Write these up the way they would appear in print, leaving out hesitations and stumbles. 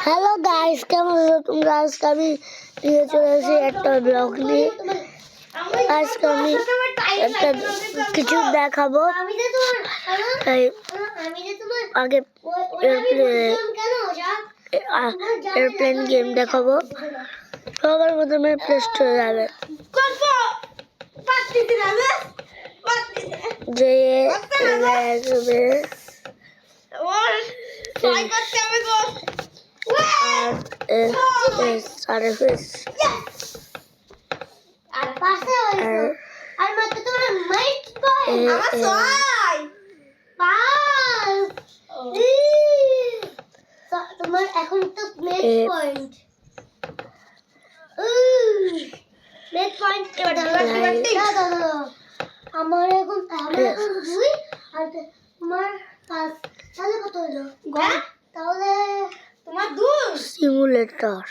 Hello guys, কেমন আছো তোমরা? আজকে আমি নিয়ে চলে এসেছি একটা ব্লগ নিয়ে। আজকে আমি একটা কিছু দেখাবো। আগে এয়ারপ্লেন গেম দেখাবো। সবার প্রথমে প্লে স্টোরে যাবে, যে তোমার এখন তো মেক পয়েন্ট আমার এখন দুই আর তোমার পাঁচ, তাহলে কত হলো? তাহলে তোমার দুই সিমুলেটর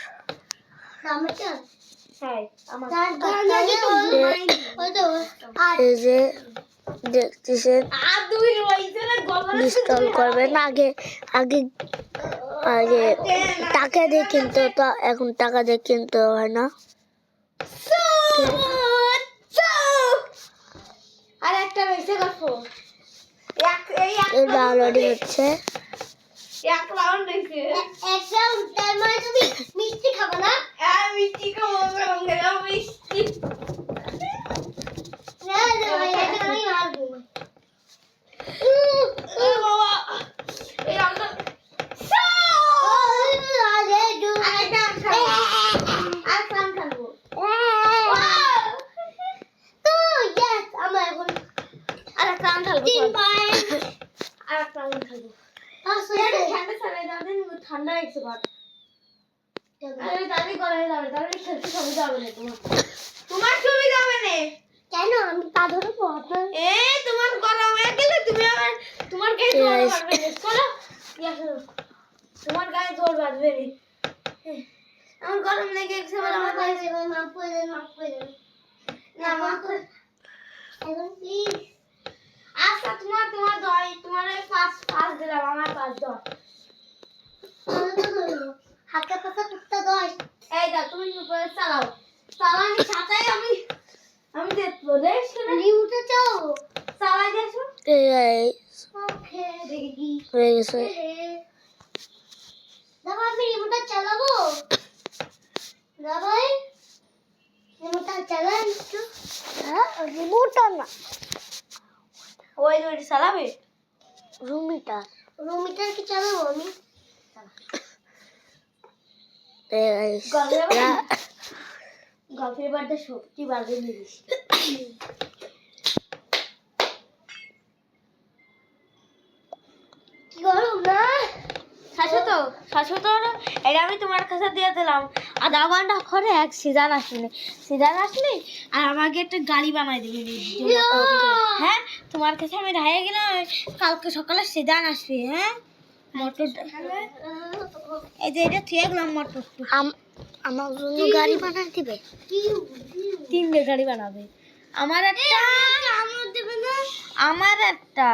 দেখতেছেন। ইনস্টল করবেন আগে আগে আগে টাকা দিয়ে কিনতে হতো, এখন টাকা দিয়ে কিনতে হয় না। আর একটা রয়েছে গল্প ডাউনলোডিং হচ্ছে। এক রাউন্ড হয়েছে, এক রাউন্ড। তার মানে তুমি মিষ্টি খাবে না? হ্যাঁ, মিষ্টি খাবো। মিষ্টি না না, এটা আমি মারবো। বাবা এই রাউন্ডটা ঠান্ডা হয়েছে ঘর। দাদি করে যাবে, দাদি খেলতে সবই যাবে না। তোমার সুবিধা হবে না কেন? আমি পা ধরবো আপনার। তোমার গরম হয়ে গেলে তুমি আমার তোমার গায়ে জোর বাঁধবে না। চলো তোমার গায়ে জোর বাঁধবে না। আমার গরম লেগে গেছে বলে আমার গায়ে মাফ করে দেন, মাফ করে দেন। না মাফ করে এখন প্লিজ। আচ্ছা তোমার দয়, তোমার পাঁচ দিলাম, আমার 5 দাও। হাতে পাতা কুত্তা দয়। এই দাও, তুমি উপরে চালাও। চালানি সাথেই আমি দেখবো। দেখছো না রিমোটে চাও চালাই দেখো। ওকে দেখি হয়ে গেছে। দাদা আমি রিমোটটা চালাবো। দাদা রিমোটটা চালান একটু। হ্যাঁ, রিমোটটা না, ওই চালাবে। রুমিটার কি চালাবো আমি? গল্পের বার্তা সত্যি বাজে জিনিস। কি গরম না? শাশ্বত এটা আমি তোমার কাছে দিয়ে দিলাম। আধা ঘন্টা পরে এক সিজন আসলে আর আমাকে একটা গাড়ি বানাই দিবি। হ্যাঁ, তোমার কাছে আমি রায়ে গেলাম। কালকে সকালে সিজন আসবে। হ্যাঁ, মোটরটা এই যে এটা থেকে গেলাম। মোটর আমার জন্য গাড়ি বানাই দিবে। 3টে গাড়ি বানাবে। আমার একটা,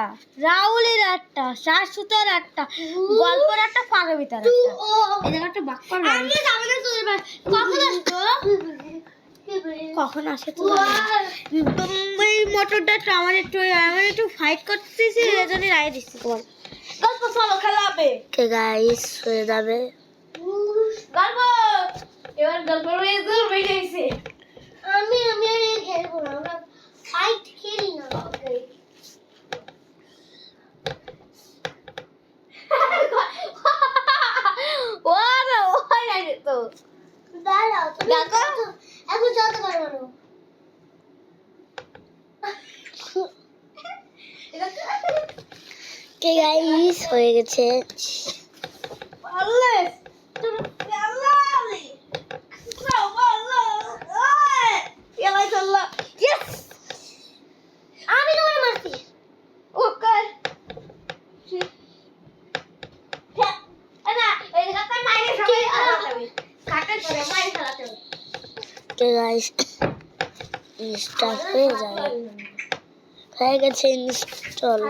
রাহুলের একটা, শাশ্বতের একটা, গল্পের একটা, পারবিতার একটা। এই জায়গাটা বাক করবে। কখন আসে তো এই মোটরটা আমার একটু ফাইট করতেছি, এজন্য রায় দিচ্ছি তোমার। গল্প চলো খেলাবে। কে গাইস হয়ে যাবে গল্প। এবার গল্প বেড়ে গেছে। আমি খেলবো না, আমরা ফাইট খেলি না। ওরে ওই আরে তো দাঁড়াও, তুমি এখন চলতে পারবো না। কে গাইস হয়ে গেছে। আল্লাহ তুমি আল্লাহ আমি তোমার মারছি। ওকে গাইস ইনস্টল হয়ে যাবে। হয়ে গেছে ইনস্টল,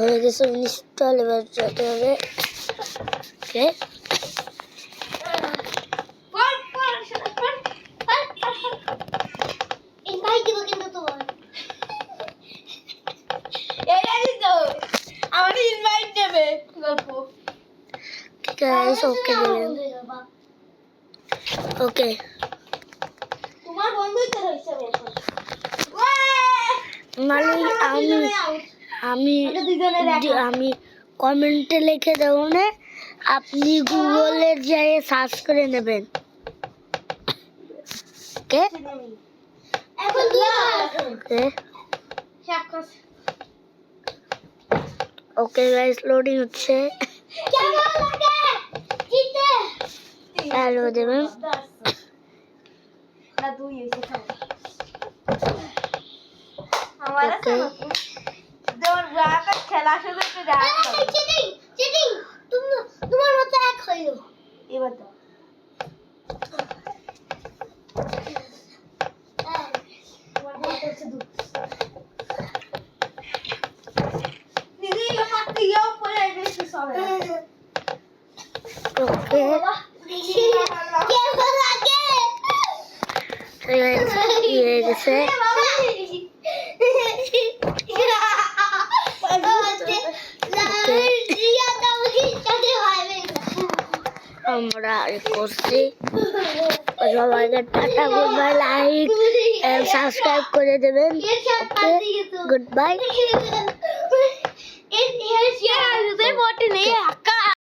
হয়ে গেছে ইনস্টল। এবার যেতে হবে ওকে ইনভাইট দিব কিন্তু তোমার এই তো আমাদের ইনভাইট দেবে গল্প গাইস ওকে দিলেন ওকে তোমার বন্ধুই তো হইছে মানে আমি আমি কমেন্টে লিখে দেবো না আপনি গুগলে যেয়ে সার্চ করে নেবেন ওকে এখন তুই ওকে সাক্ষাৎ ওকে গাইস লোডিং হচ্ছে কেমন লাগে জিতে হ্যালো দেবেন না তুই এসে খাও আমার আছে তোর রাকা খেলা শুরু করে দাও চিটিং চিটিং তোমার মতো এক হইলো এবার দাও তোমার মতো হচ্ছে দুধ দিদি আমার দিও পরে এসে সবে ওকে কেমন লাগে ইয়ে গেছে আমরা করছি সবাইকে tata goodbye like and subscribe করে দেবেন ওকে গুড বাই এর শেয়ার আসবে বটে নেই